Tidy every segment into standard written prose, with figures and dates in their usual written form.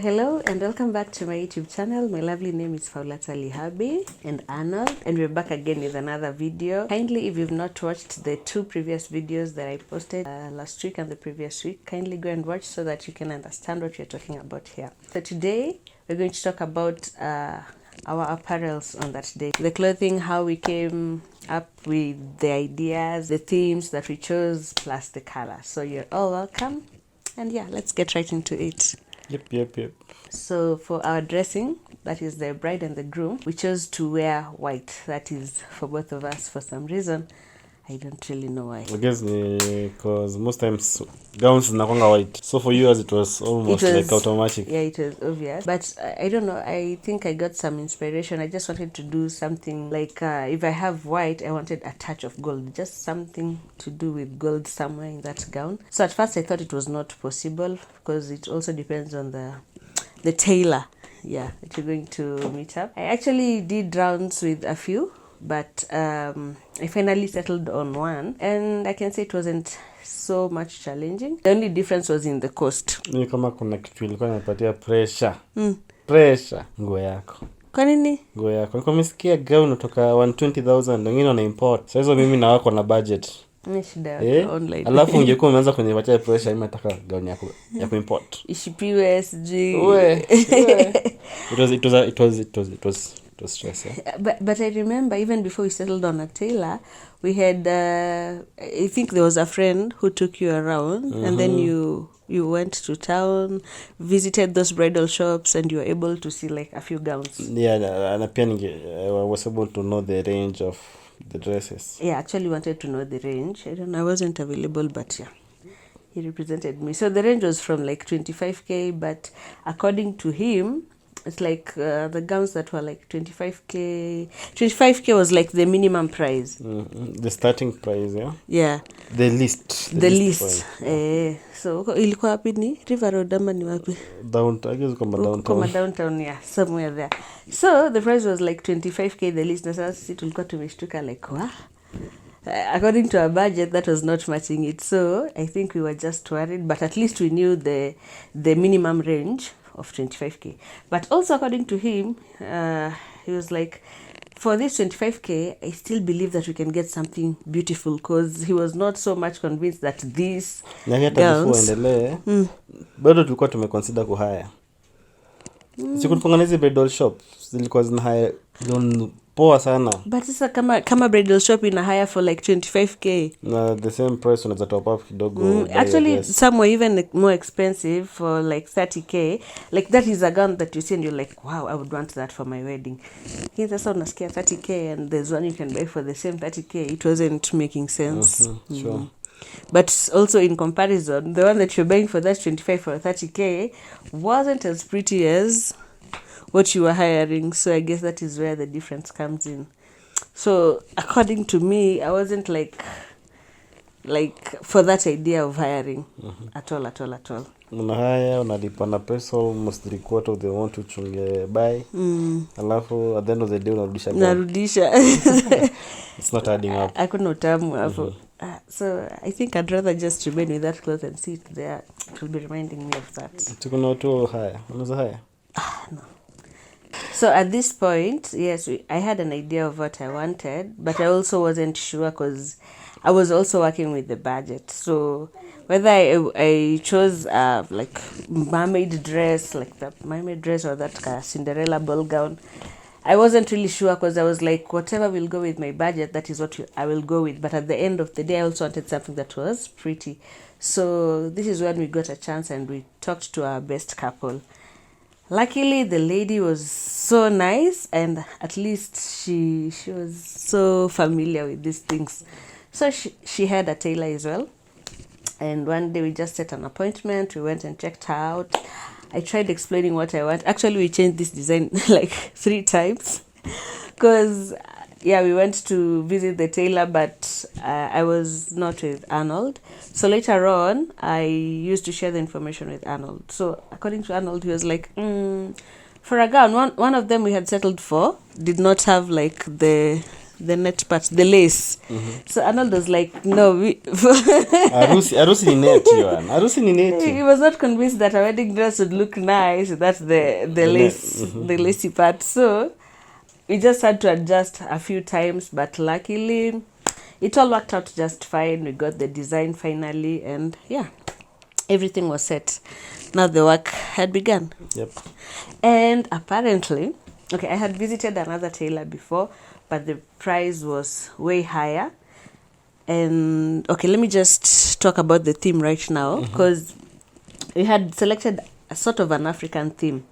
Hello and welcome back to my YouTube channel. My lovely name is Faulata Lihabi and Arnold, and we're back again with another video. Kindly, if you've not watched the two previous videos that I posted last week and the previous week, kindly go and watch so that you can understand what we're talking about here. So today we're going to talk about our apparels on that day, the clothing, how we came up with the ideas, the themes that we chose, plus the color. So you're all welcome, and yeah, let's get right into it. Yep. So for our dressing, that is the bride and the groom, we chose to wear white. That is for both of us for some reason. I don't really know why. I guess because most times gowns nakwanga white. So for you, as it was almost like automatic. Yeah, it was obvious. But I don't know. I think I got some inspiration. I just wanted to do something like if I have white, I wanted a touch of gold. Just something to do with gold somewhere in that gown. So at first I thought it was not possible because it also depends on the tailor. Yeah, that you're going to meet up. I actually did rounds with a few, but I finally settled on one, and I can say it wasn't so much challenging. The only difference was in the cost. Ni kama kuna kitu ilikuwa inapatia pressure nguo yako. Kwa nini? Nguo yako. Nilikuwa nimesikia gown kutoka 120,000, wengine wana import. Sasa hizo mimi na wako na budget. Ni shida online. Alafu ungekuwa umeanza kunipatia pressure, mimi nataka gown yako ya kuimport. Ishipiwe SG. It was stress, yeah? But I remember even before we settled on a tailor, we had I think there was a friend who took you around, and then you went to town, visited those bridal shops, and you were able to see like a few gowns. Yeah, and I was able to know the range of the dresses. Yeah, actually wanted to know the range. I wasn't available, but yeah, he represented me. So the range was from like 25k, but according to him, it's like the gowns that were like 25k. 25k was like the minimum price. The starting price, yeah? Yeah. The least. So ilikuwa wapi ni River Road ama ni wapi? Downtown. Kama downtown, yeah, somewhere there. So the price was like 25k the least. Na sasa sisi tulikuwa tumeshtuka like what? According to our budget, that was not matching it. So I think we were just worried, but at least we knew the minimum range of 25k. But also according to him, he was like, for this 25k, I still believe that we can get something beautiful, because he was not so much convinced that these gowns bado tulikuwa tumeconsider kuhaya. Siku tupanga hizi bridal shop zilikuwa zina hire poa sana. But sasa kama bridal shop ina hire for like 25k. Na the same price unaweza top up kidogo. Actually some were even more expensive for like 30k. Like that is a gown that you see and you're like, wow, I would want that for my wedding. Here sasa unasikia 30k and there's one you can buy for the same 30k. It wasn't making sense. Sure. But also in comparison, the one that you're buying for that 25 or 30k wasn't as pretty as what you were hiring. So I guess that is where the difference comes in. So according to me, I wasn't like for that idea of hiring at all. Unahaya, unalipa na pesa almost 3/4 of the amount uchunge buy. Alafu at the end of the day unarudisha. It's not adding up. Hakuna utamu hapo. So I think I'd rather just remain with that cloth and sit there. It will be reminding me of that. Tukuna watu haya. Unaweza haya? No. So at this point, yes, I had an idea of what I wanted, but I also wasn't sure because I was also working with the budget. So whether I chose like mermaid dress, like the mermaid dress, or that Cinderella ball gown, I wasn't really sure, because I was like, whatever will go with my budget, that is what I will go with. But at the end of the day, I also wanted something that was pretty. So this is when we got a chance and we talked to our best couple. Luckily, the lady was so nice, and at least she was so familiar with these things. So she had a tailor as well. And one day we just set an appointment. We went and checked her out. I tried explaining what I want. Actually, we changed this design like 3 times because we went to visit the tailor, but I was not with Arnold. So later on, I used to share the information with Arnold. So according to Arnold, he was like, for a gown, one of them we had settled for did not have like the net part, the lace. So Arnold was like, no, Harusi ni neti, Yohan. Harusi ni neti. He was not convinced that a wedding dress would look nice. That's the lace, the lacy part. So we just had to adjust a few times, but luckily it all worked out just fine. We got the design finally, and everything was set. Now the work had begun. Yep. And apparently, I had visited another tailor before, but the price was way higher. And let me just talk about the theme right now, because we had selected a sort of an African theme.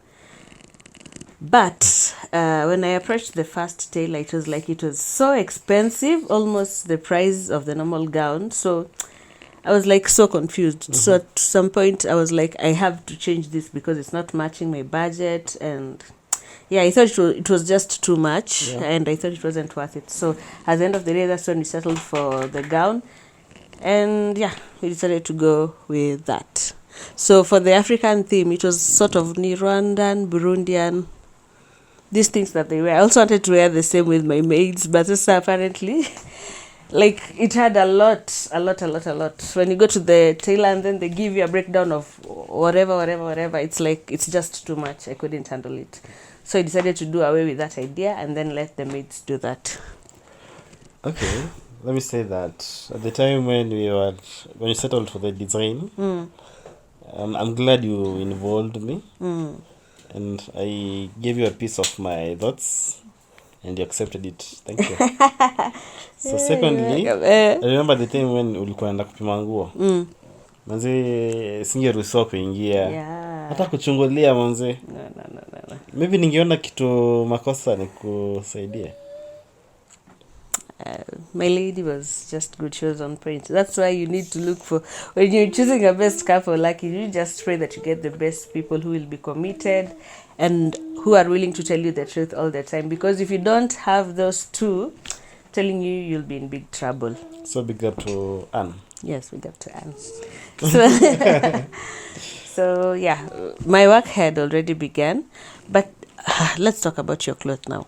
But when I approached the first tailor, it was so expensive, almost the price of the normal gown. So I was like so confused. So at some point I was like, I have to change this because it's not matching my budget. And I thought it was just too much, and I thought it wasn't worth it. So at the end of the day, that's when we settled for the gown. And we decided to go with that. So for the African theme, it was sort of Rwandan, Burundian, these things that they wear. I also wanted to wear the same with my maids, but apparently like it had a lot. When you go to the tailor and then they give you a breakdown of whatever, it's like, it's just too much. I couldn't handle it. So I decided to do away with that idea and then let the maids do that. Okay, let me say that at the time when you settled for the design, I'm glad you involved me, and I gave you a piece of my thoughts, and you accepted it. Thank you. So secondly, I remember the time when ulikuwa enda kupima nguo. Manze singeruhusiwa kuingia. Hata kuchungulia manze. No. Maybe ningeona kitu makosa nikusaidie. My lady was just good. She was on point. That's why you need to look for, when you're choosing a best couple, like you just pray that you get the best people who will be committed and who are willing to tell you the truth all the time. Because if you don't have those two, telling you, you'll be in big trouble. So big up to Anne. Yes, big up to Anne. So my work had already begun, but let's talk about your clothes now.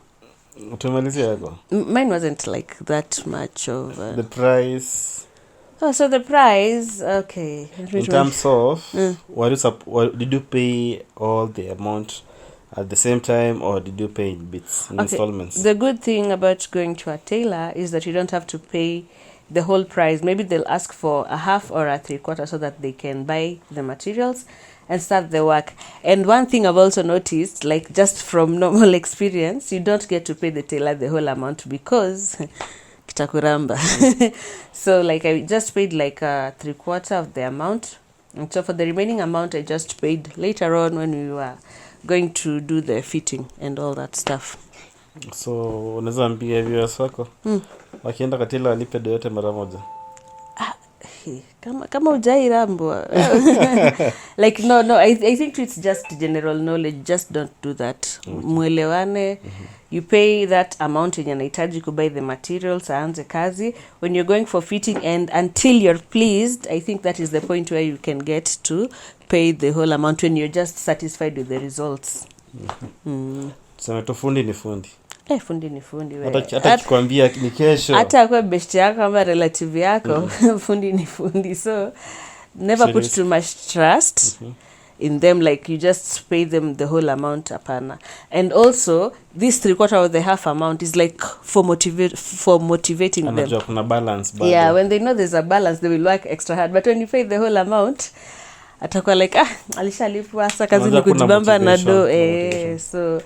Mine wasn't like that much of the price. Oh, so the price, okay. In terms of, did you pay all the amount at the same time, or did you pay in bits, in installments? The good thing about going to a tailor is that you don't have to pay the whole price. Maybe they'll ask for a half or a 3/4 so that they can buy the materials and start the work. And one thing I've also noticed, like just from normal experience, you don't get to pay the tailor the whole amount because kitakuramba. So like I just paid like a 3/4 of the amount. And so for the remaining amount, I just paid later on when we were going to do the fitting and all that stuff. So unaweza ambia viewers wako wakienda katila walipe do yote mara moja? Kama ujairambwa. Like no, I think it's just general knowledge. Just don't do that. Mwelewane. You pay that amount yenye unahitaji to buy the materials, aanze kazi. When you're going for fitting and until you're pleased, I think that is the point where you can get to pay the whole amount when you're just satisfied with the results. Sema to fundi ni fundi. Fundi ni fundi wewe. Hata kikwambia ni kesho. Hata kwa best yako ama relative yako, fundi ni fundi. So never put too much trust in them, like you just pay them the whole amount apana. And also this 3/4 of the half amount is like for motivating them. Anajua kuna balance bado. Yeah, when they know there's a balance, they will work extra hard. But when you pay the whole amount, atakuwa like alishalipwa sasa kazi ni kujibamba na do. So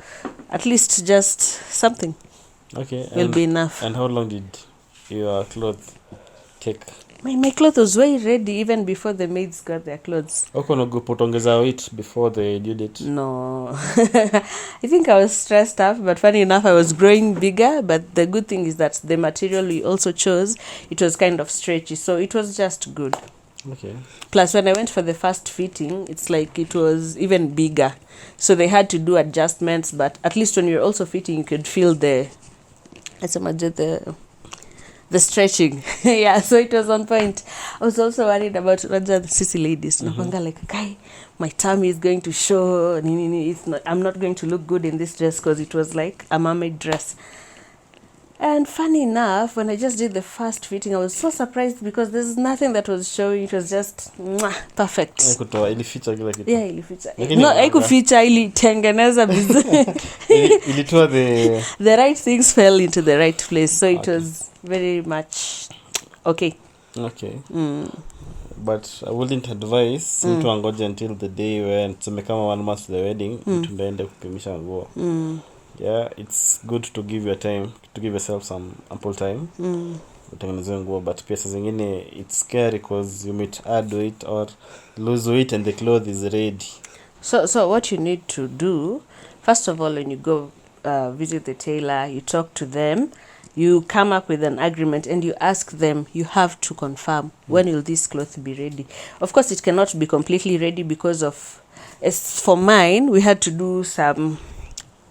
at least just something will be enough. And how long did your clothes take? My clothes was way ready even before the maids got their clothes. Uko potongeza weight before they did it? No. I think I was stressed out, but funny enough I was growing bigger. But the good thing is that the material we also chose, it was kind of stretchy, so it was just good. Okay. Plus, when I went for the first fitting, it's like it was even bigger. So they had to do adjustments, but at least when you're also fitting, you could feel let's imagine the stretching. Yeah, so it was on point. I was also worried about the sissy ladies. Like, guy, my tummy is going to show. It's not, I'm not going to look good in this dress because it was like a mermaid dress. And funny enough, when I just did the first fitting, I was so surprised because there's nothing that was showing. It was just perfect. Ilificha kila kitu. Yeah, ilificha. No, haikuficha, ilitengeneza vizuri. Ilitoa the right things fell into the right place. So it was very much okay. Okay. But I wouldn't advise mtu angoje until the day when tuseme kama 1 month to the wedding mtu ndaende kupimisha nguo. Yeah, it's good to give yourself some ample time utengeneze nguo, but pia saa zingine it's scary because you might add weight or lose weight and the cloth is ready. So what you need to do, first of all, when you go visit the tailor, you talk to them, you come up with an agreement and you ask them, you have to confirm when will this cloth be ready. Of course, it cannot be completely ready because of, as for mine, we had to do some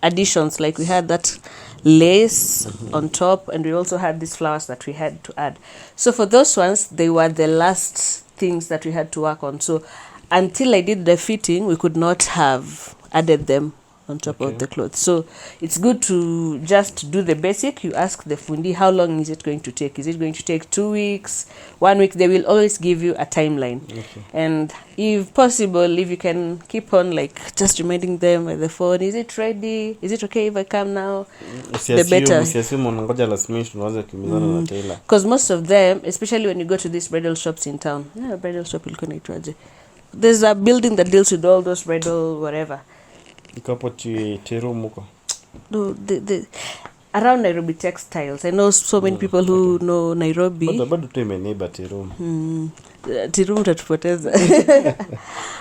additions, like we had that lace on top and we also had these flowers that we had to add. So for those ones, they were the last things that we had to work on. So until I did the fitting, we could not have added them on top of the clothes. So it's good to just do the basic. You ask the fundi, how long is it going to take? Is it going to take 2 weeks, 1 week? They will always give you a timeline. And if possible, if you can keep on like just reminding them by the phone, is it ready? Is it okay if I come now? The better. Because most of them, especially when you go to these bridal shops in town, bridal shop, there's a building that deals with all those bridal whatever. No, the around Nairobi Textiles. I know so many people who know Nairobi. Tirum tatupoteza.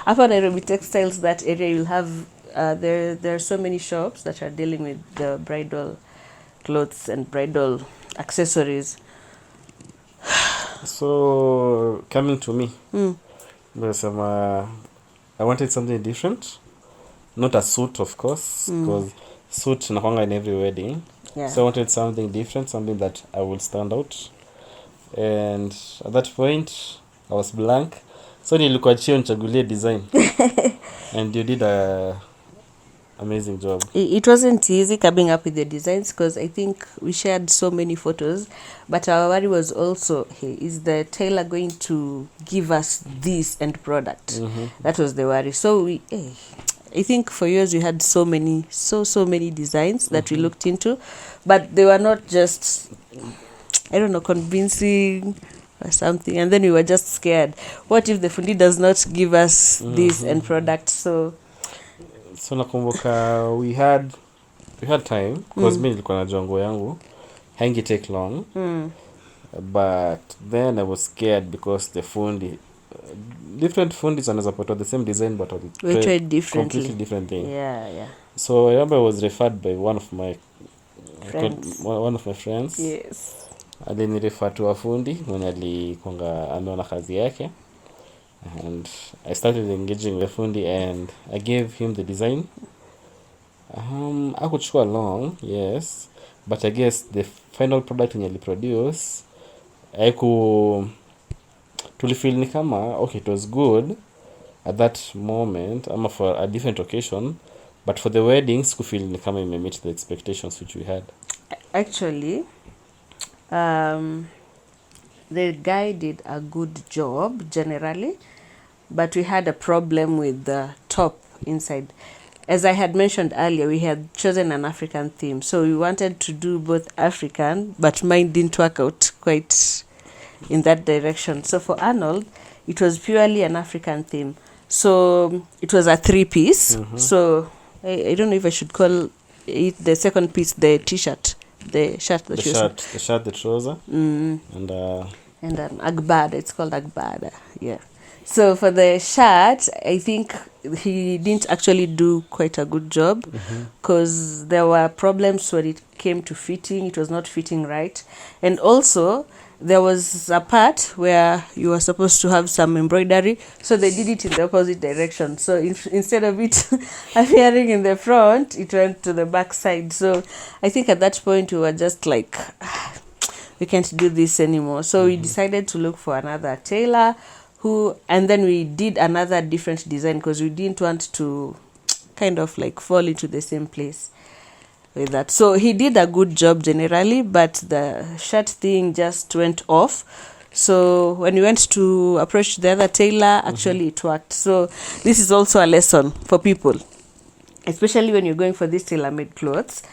After Nairobi Textiles, that area you'll have there are so many shops that are dealing with the bridal clothes and bridal accessories. So coming to me, I wanted something different. Not a suit, of course, because suit nakwanga in every wedding. Yeah. So I wanted something different, something that I will stand out. And at that point, I was blank. So nilikuwa chio nichagulie design. And you did a amazing job. It wasn't easy coming up with the designs because I think we shared so many photos, but our worry was also, hey, is the tailor going to give us this end product? That was the worry. So I think for years we had so many designs that we looked into, but they were not just, I don't know, convincing or something. And then we were just scared. What if the fundi does not give us this end product? So nakumbuka we had time because mimi nilikuwa najua nguo yangu hangi take long, but then I was scared because the fundi different fundis wanaweza put the same design but we tried differently, completely different thing. Yeah. So I remember I was referred by one of my friends. Yes. Alinirefer to a fundi mwenye alikuanga ameona kazi yake, and I started engaging the fundi and I gave him the design. I could show along, yes, but I guess the final product when he produce tulifeel ni kama okay, it was good at that moment ama for a different occasion, but for the weddings kufeel ni kama meet the expectations which we had. Actually, the guy did a good job generally, but we had a problem with the top inside. As I had mentioned earlier, we had chosen an African theme, so we wanted to do both African, but mine didn't work out quite in that direction. So for Arnold, it was purely an African theme. So it was a 3-piece. So I don't know if I should call it the second piece, the t-shirt, the shirt, the shirt, the trouser, and an agbada. It's called agbada. Yeah. So for the shirt, I think he didn't actually do quite a good job because there were problems when it came to fitting. It was not fitting right. And also, there was a part where you were supposed to have some embroidery, so they did it in the opposite direction. So instead of it appearing in the front, it went to the back side. So I think at that point we were just like, we can't do this anymore. So we decided to look for another tailor and then we did another different design because we didn't want to kind of like fall into the same place with that. So he did a good job generally, but the shirt thing just went off. So when we went to approach the other tailor, actually it worked. So this is also a lesson for people, especially when you're going for these tailor-made clothes.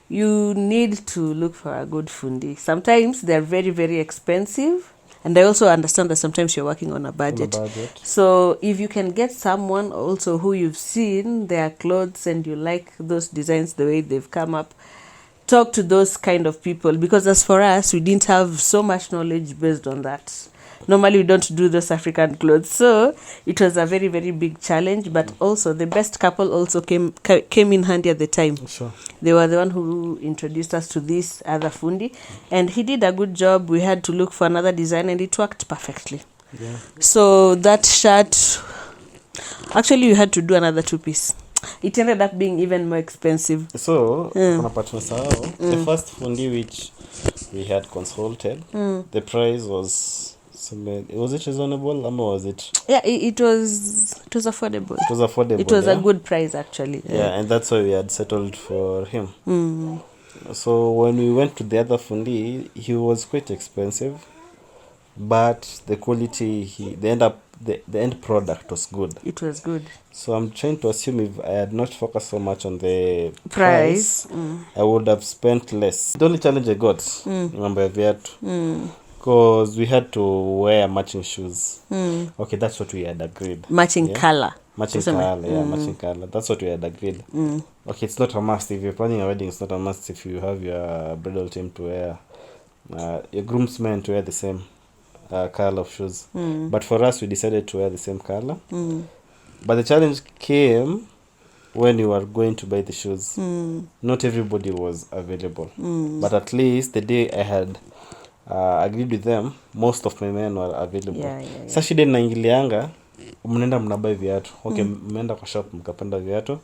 You need to look for a good fundi. Sometimes they're very, very expensive. And I also understand that sometimes you're working on a budget. So if you can get someone also who you've seen their clothes and you like those designs, the way they've come up, talk to those kind of people. Because as for us, we didn't have so much knowledge based on that. Normally, we don't do those African clothes. So it was a very, very big challenge. But also, the best couple also came in handy at the time. Sure. They were the one who introduced us to this other fundi. And he did a good job. We had to look for another design and it worked perfectly. Yeah. So that shirt, actually, you had to do another 2-piece. It ended up being even more expensive. So, the first fundi which we had consulted, the price was it reasonable or was it? Yeah, it was affordable. It was affordable. It was a good price actually. Yeah, and that's why we had settled for him. So when we went to the other fundi, he was quite expensive, but the quality, the end product was good. It was good. So I'm trying to assume if I had not focused so much on the price, I would have spent less. The only challenge I got, remember, because we had to wear matching shoes. Okay, that's what we had agreed. Matching color. Matching color. That's what we had agreed. Okay, it's not a must. If you're planning a wedding, it's not a must if you have your bridal team to wear, your groomsmen to wear the same color of shoes. But for us, we decided to wear the same color. But the challenge came when you were going to buy the shoes. Not everybody was available. But at least the day I had agreed with them, most of my men were available. Sasa shida inaingilianga, mnaenda mnabai viatu. Okay, mmeenda kwa shop mkapanda viatu.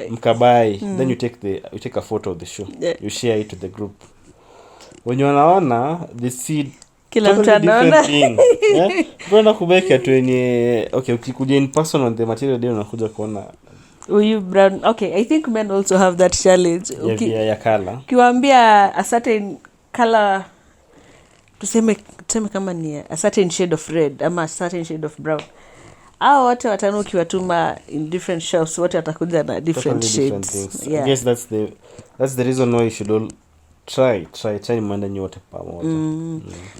Mkabai. Then you take a photo of the shoe. You share it to the group. When you wanaona, they see kila mtu anaona. Bwana kubeka tu yenye ukikuja in person on the material day unakuja kuona you brown. Okay, I think men also have that challenge. Ya color. Kiwaambia a certain color, tuseme kama ni a certain shade of red ama a certain shade of brown. Hao wote watano ukiwatuma in different shops, wote watakuja na different shades. I guess that's the reason why you should all try mwende nyote pamoja.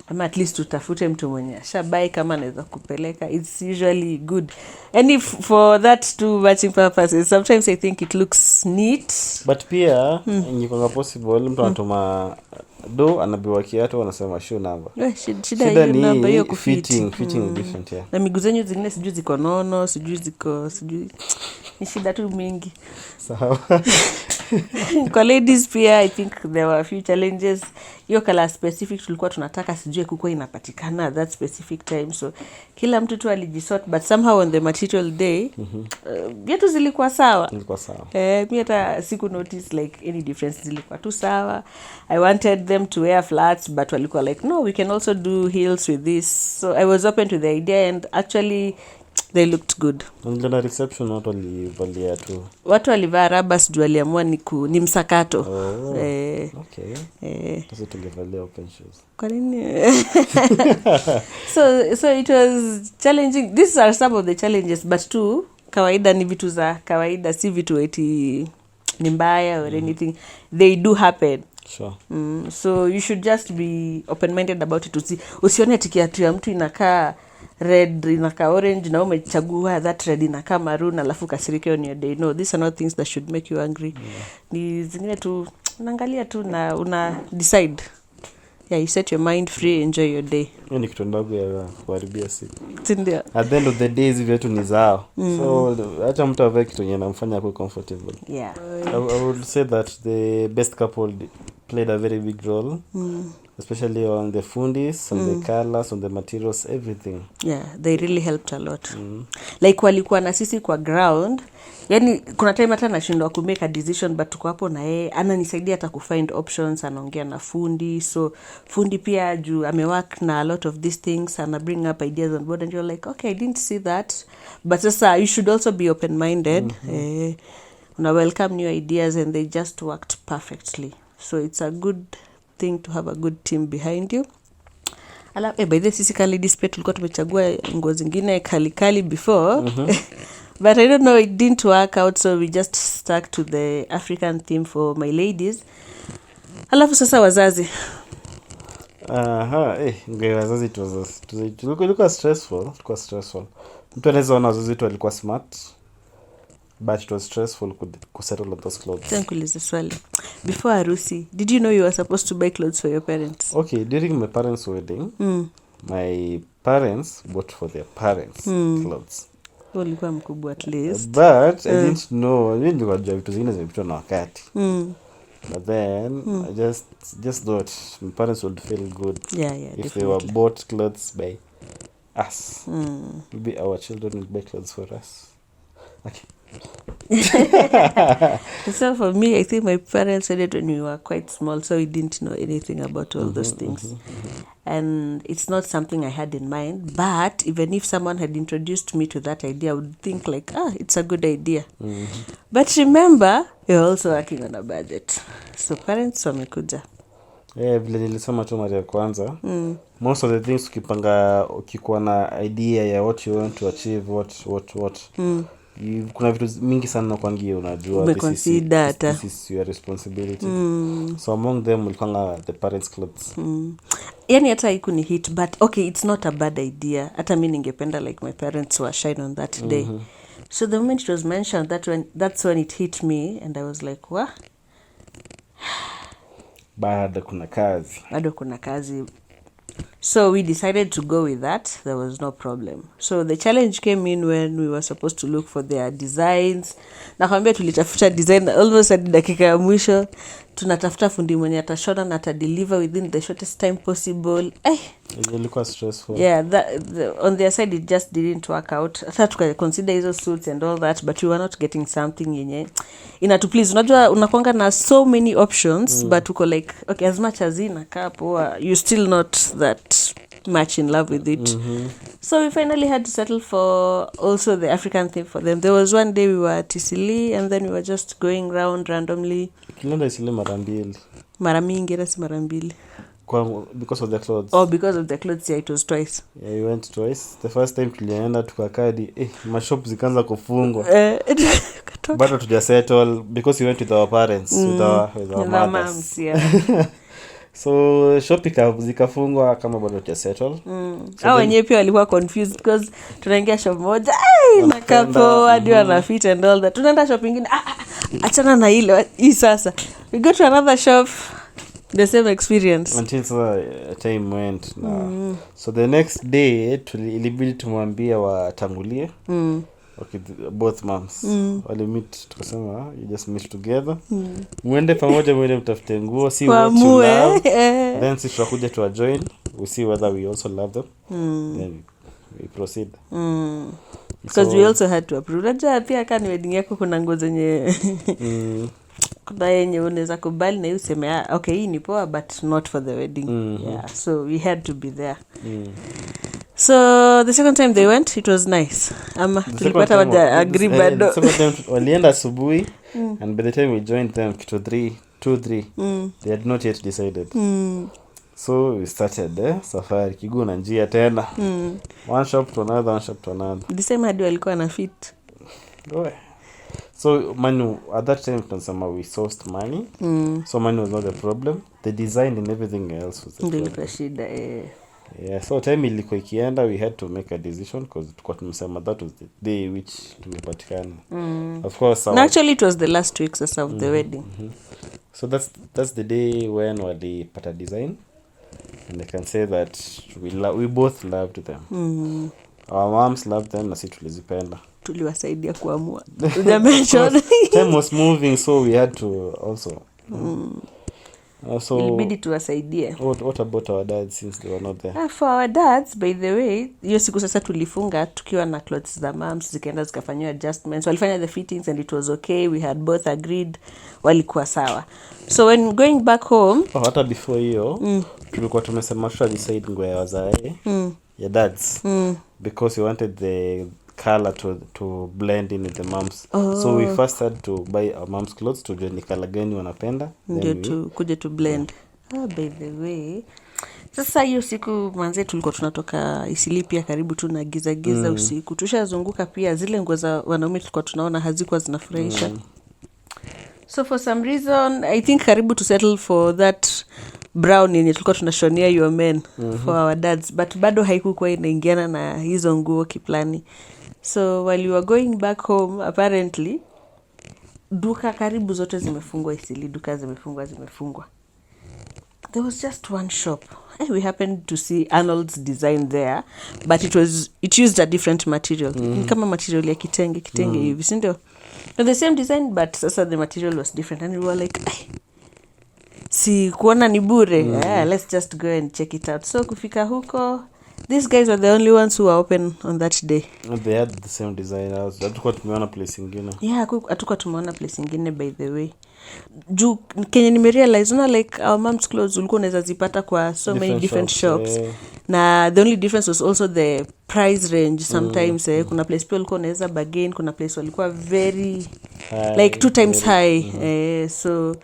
Ama at least utafute mtu mwenye shabai kama anaweza kupeleka. It's usually good. And if for that to matching purposes, sometimes I think it looks neat. But pia ingekuwa possible mtu anatuma anabiwa kiatu anasema shoe number. Shida ni number hiyo fitting different na miguu zenyu zingine sijui ziko nono, sijui ni shida tu mingi. Sawa. Kwa ladies pia I think there were a few challenges. Hiyo color specific tulikuwa tunataka sijui kuko inapatikana that specific time, so kila mtu tu alijisort, but somehow on the material day viatu zilikuwa sawa. Mimi hata siku notice like any difference, zilikuwa tu sawa. I wanted them to wear flats, but walikuwa like no, we can also do heels with this. So I was open to the idea and actually they looked good. Ndio reception watu walivalia tu. Watu walivaa raba, sijui waliamua ni msakato. Okay. Sasa tungevalia open shoes. Kwa nini? So it was challenging. These are some of the challenges, but too kawaida ni vitu za kawaida, si vitu eti ni mbaya or anything. They do happen. Sure. So you should just be open-minded about it. Usione kiatu ya mtu inakaa red, inakaa orange na umechagua that red inakaa maroon alafu kasirike on your day. No, these are not things that should make you angry. Ni zingine tu unaangalia tu na una decide. You set your mind free, enjoy your day. Ni kitu ndogo ya kuharibia siku. Ndio. At the end of the day hivi vitu ni zao. So hata mtu avae kitu yenye anamfanya akuwe comfortable. Yeah. I would say that the best couple played a very big role. especially on the fundis, on the colors, on the materials, everything. Yeah, they really helped a lot. Like walikuwa na sisi kwa ground, yani kuna time hata nashindwa ku make a decision, but tuko hapo na yeye ananisaidia hata ku find options, anaongea na fundi, so fundi pia juu amework na a lot of these things, ana bring up ideas on board, and you're like, okay, I didn't see that, but sasa you should also be open minded. Una welcome new ideas, and they just worked perfectly. So it's a good thing to have a good team behind you. By the sisi kali display tulikuwa tumechagua nguo zingine kali before. But I don't know, it didn't work out, so we just stuck to the African theme for my ladies. Alafu sasa wazazi. Wazazi tulikuwa stressful. Mtu anaweza ona wazazi wetu walikuwa smart, but it was stressful to settle on those clothes. Nikuulize swali. Before harusi, did you know you were supposed to buy clothes for your parents? Okay, during my parents' wedding, my parents bought for their parents clothes. Ulikuwa mkubwa at least. But I didn't know, nilikuwa najua vitu zingine zimepitwa na wakati. But then I just thought my parents would feel good if definitely. they were bought clothes by us. Maybe our children will buy clothes for us. Okay. So for me, I think my parents said it when we were quite small, so we didn't know anything about all those things. And it's not something I had in mind, but even if someone had introduced me to that idea, I would think like, it's a good idea. But remember, you're also working on a budget. So parents wamekuja. Vile nilisema tu mara ya kwanza, most of the things ukikuwa na idea ya what you want to achieve, what kuna vitu mingi sana kwangia unajua this is your responsibility. So among them ulikuwa the parents clothes. Yani hata ikuni hit, but okay, it's not a bad idea. Hata mimi ningependa like my parents were shine on that day. So the moment it was mentioned, that's when it hit me, and I was like, what? Bado kuna kazi. So we decided to go with that. There was no problem. So the challenge came in when we were supposed to look for their designs. Nakwambia tulitafuta design almost at dakika ya mwisho. Tunatafuta fundi mwenye atashona na atadeliver within the shortest time possible. Ilikuwa stressful. Yeah, on their side it just didn't work out. Hata tukaconsider hizo suits and all that, but we were not getting something yenye to please. Unajua unakuanga na so many options, but uko like, okay, as much as inakaa poa, you still not that much in love with it. So we finally had to settle for also the African theme for them. There was one day we were at Isili, and then we were just going round randomly. Tulienda Isili mara mbili. Mara mingi na si mara mbili. Because of the clothes. Because of the clothes, yeah, it was twice. Yeah, we went twice. The first time tulienda tukakadi, mashop zikaanza kufungwa. But tuja settle because we went with our parents, with our mothers. Yeah. So shop zikafungwa kama bado tuja settle. So wenyewe pia walikuwa confused because tunaingia shop moja, na kapo hadi wana fit and all that. Tunaenda shop nyingine, achana na ile hii sasa. We go to another shop, the same experience until time went now. So the next day ilibidi tumwambia watangulie. Okay, both moms wali meet, tukasema you just meet together, mwende pamoja, mwende mtafute nguo, see what you love, then sisi tutakuja to join, we see whether we also love them, then we proceed. Because we also had to approve. Unajua pia kama wedding yako kuna nguo zenye kuna yenye unaweza kubali na useme okay, hii ni poa, but not for the wedding. Yeah, so we had to be there. So the second time they went, it was nice. Tulipata waja agree bado. Walienda asubuhi, and by the time we joined them to 2-3, they had not yet decided. So we started safari kiguu na njia tena. One shop to another. The same hadi walikuwa na fit. So money at that time tunasema we sourced money. So money was not the problem. The design and everything else was the problem. Yeah, so time ilikuwa ikienda, we had to make a decision because tulikuwa tumesema that was the day which tumepatikana. Of course actually it was the last week of the wedding. So that's the day when walipata design, and I can say that we both loved them. Our moms loved them na sisi tulizipenda. Tuliwasaidia kuamua. Time was moving, so we had to also So ilibidi tuwasaidie. what about our dads since they were not there? For our dads, by the way, hiyo siku sasa tulifunga tukiwa na clothes za moms, zikaenda zikafanywa adjustments, walifanya the fittings and it was okay, we had both agreed, walikuwa sawa. So when going back home, hata before hiyo tulikuwa tumesema tuta decide nguo ya wazae ya dads because we wanted the color to blend in with the moms. So we first had to buy our moms clothes to jua ni color gani wanapenda, ndio kuja to blend. By the way, sasa hiyo siku manze tulikuwa tunatoka Isili pia karibu tu na giza usiku. Tushazunguka pia zile nguo za wanaume tulikuwa tunaona hazikuwa zinafurahisha. So for some reason I think karibu to settle for that brown yenye tulikuwa tunashonia your men for our dads, but bado haikuwa inaingiana na hizo nguo kiplani. So while we were going back home, apparently duka karibu zote zimefungwa Isili, duka zimefungwa. There was just one shop. We happened to see Arnold's design there, but it used a different material. Kama material ya kitenge hivi, si ndio? The same design, but sasa the material was different, and we were like, si kuona ni bure. Let's just go and check it out. So kufika huko, these guys were the only ones who were open on that day. And they had the same design. Hatukuwa tumeona place ingine. Yeah, hatukuwa tumeona place ingine, by the way. Juu Kenya nimerealize like our mom's clothes ulikuwa unaweza zipata kwa so many different shops. Na the only difference was also the price range sometimes. Kuna place pia ulikuwa unaweza bargain, kuna place walikuwa very high, like 2 times high. So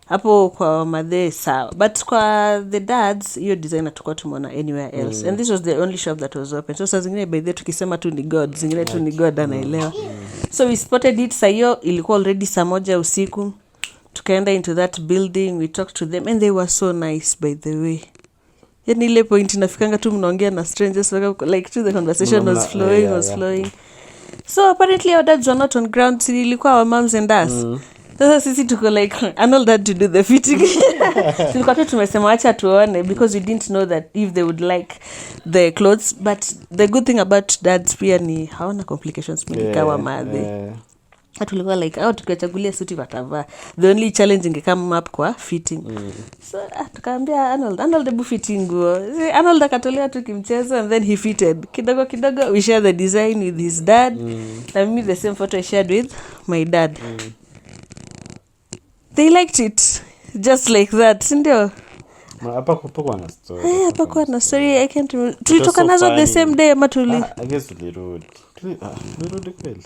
hapo kwa madhe sawa, but kwa the dads hiyo design hatukuwa tumeona anywhere else. And this was the only shop that was open. So saa zingine by the tukisema tu ni God, zingine tu ni God anaelewa. So we spotted it. Saa hiyo ilikuwa already saa 1 usiku. Tukaenda into that building, we talked to them and they were so nice, by the way. Yani ile point inafikanga tu mnaongea na strangers, like the conversation was flowing. So apparently our dads were not on ground, ilikuwa our moms and us. Sasa sisi tuko like Arnold had to do the fitting. Tulikuwa tu tumesema acha tuone, because we didn't know that if they would like the clothes. But the good thing about dads pia ni hawana complications mingi kama madhe. Tulikuwa like tukiwachagulia suti watavaa. The only challenge ingekama up kwa fitting. So tukaambia Arnold hebu fitting nguo. Arnold akatolea tu kimchezo and then he fitted. Kidogo we share the design with his dad. Na mimi the same photo I shared with my dad. They liked it just like that, ndio. Hapa kwa na story. Hapa kwa na story, I can't remember. Tulitoka nazo the same day ama I guess tulirudi kweli.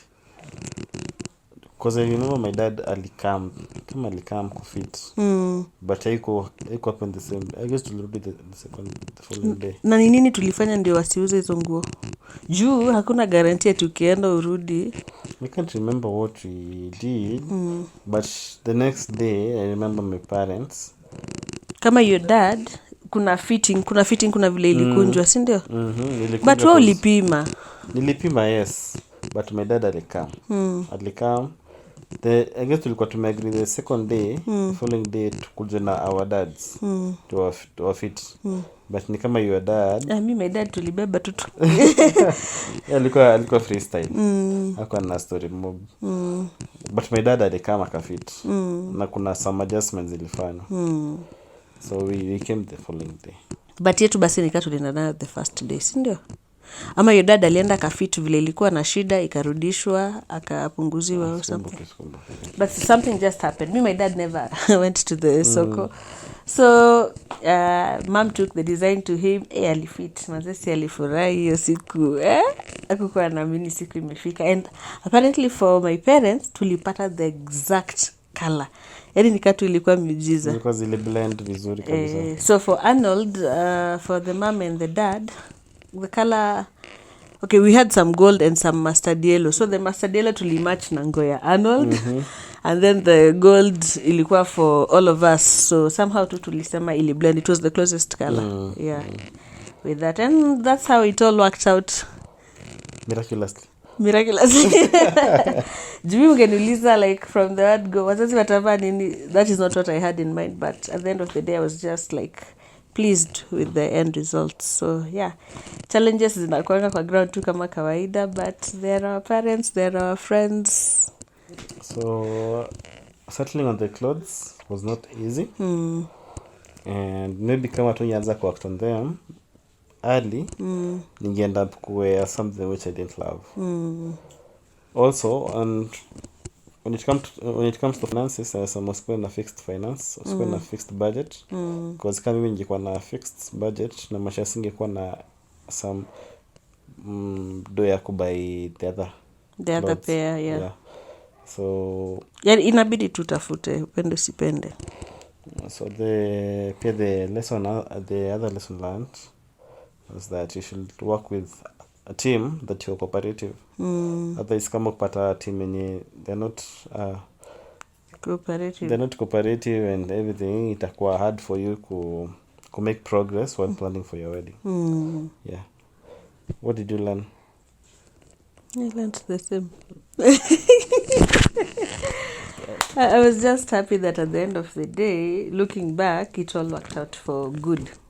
Because I remember my dad alikam kufit. But haiko happen the same. I guess tulirudi the following day. Na nini tulifanya ndio wasiuze hizo nguo? Juu hakuna guarantee tukienda urudi. I can't remember what we did. But the next day I remember my parents. Kama your dad kuna fitting kuna vile ilikunjwa, si ndio? But wewe ulipima. Nilipima, yes. But my dad alikam. I guess tulikuwa tumeagree the second day, the following day tukuja na our dads to fit. But ni kama your dad. My dad tulibeba tu. alikuwa freestyle. Hakuwa na story mob. But my dad alikama akafit. Na kuna some adjustments zilifanywa. So we came the following day. But yetu basi nikatulienda na the first day, si ndio? Ama your dad alienda kafitu vile ilikuwa na shida ikarudishwa akapunguziwa au something. But something just happened. My dad never went to the soko. So mom took the design to him. Alifit. Mazesi alifurahi hiyo siku. Hakukuwa naamini siku imefika. And apparently for my parents tulipata the exact color. Yaani nikatu ilikuwa miujiza. Because zile blend vizuri kabisa. So for Arnold, for the mom and the dad, the color, okay, we had some gold and some mustard yellow. So the mustard yellow tulimatch na nguo ya Arnold. And then the gold ilikuwa for all of us. So somehow tulisema ili blend. It was the closest color. With that. And that's how it all worked out. Miraculously. Jumi ungeniuliza like from the word go, wazazi watavaa nini? That is not what I had in mind. But at the end of the day I was just like pleased with the end results. So challenges zinakuanga kwa ground tu kama kawaida, but there are our parents, there are our friends. So settling on the clothes was not easy. and maybe kama tu nianza ku act on them early, ningeend up kuwear something which I didn't love. Also, and when it comes to finances, usikuwe na fixed finance, usikuwe na fixed budget, because kama mimi ningekuwa na fixed budget na maisha singekuwa na some do ya kubuy the other pair, yeah. So yani inabidi tutafute upende sipende. So the other lesson learned was that you should work with a team that you're cooperative. Otherwise, kama kupata team yenye they're not cooperative and everything, itakuwa hard for you to make progress while planning for your wedding. Yeah. What did you learn? I learned the same. I was just happy that at the end of the day, looking back, it all worked out for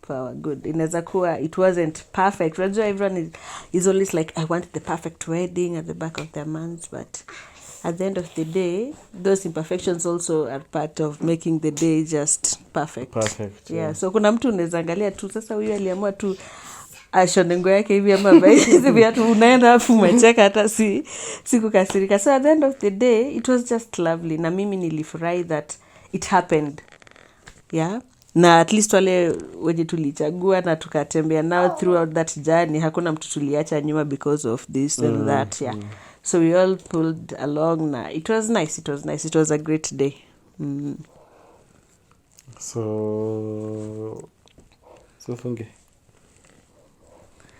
our good. Inaweza kuwa it wasn't perfect. Everyone is always like, I want the perfect wedding at the back of their minds, but at the end of the day, those imperfections also are part of making the day just perfect. Yeah. So kuna mtu unaweza angalia tu sasa huyu aliamua tu ashone nguo yake hivi ama hivi viatu unaenda afu umecheka hata sikukasirika. So at the end of the day it was just lovely, na mimi nilifurahi that it happened. Yeah. Na at least wale wenye tulichagua na tukatembea nao throughout that journey, hakuna mtu tuliacha nyuma because of this and that. Yeah. So we all pulled along na it was nice. It was a great day. So funge.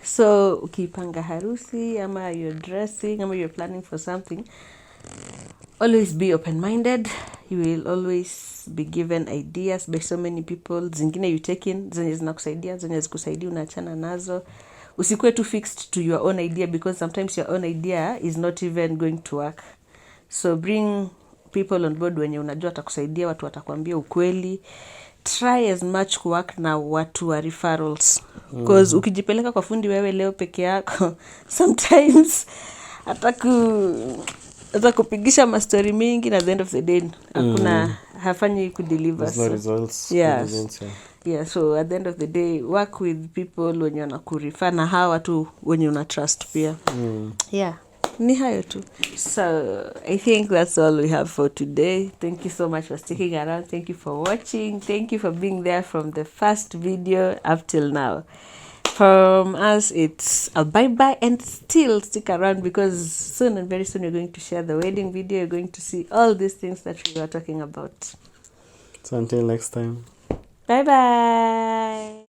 So ukipanga harusi ama you're dressing ama you're planning for something, always be open-minded. You will always be given ideas by so many people. Zingine you take in, zenye zinakusaidia, zenye zikusaidia unaachana nazo. Usikuwe too fixed to your own idea, because sometimes your own idea is not even going to work. So bring people on board wenye unajua watakusaidia, watu watakwambia ukweli. Try as much work na watu wa referrals, because ukijipeleka kwa fundi wewe leo peke yako, sometimes atakupigisha mastori mingi na at the end of the day hakuna hafanyi kudeliver. There's no results. Yes. Yeah, so at the end of the day work with people wenye wanakurefer na hawa watu wenye una trust pia. Yeah. Ni hayo tu. So I think that's all we have for today. Thank you so much for sticking around. Thank you for watching. Thank you for being there from the first video up till now. From us, it's a bye-bye, and still stick around, because soon and very soon you're going to share the wedding video. You're going to see all these things that we were talking about. So until next time. Bye-bye.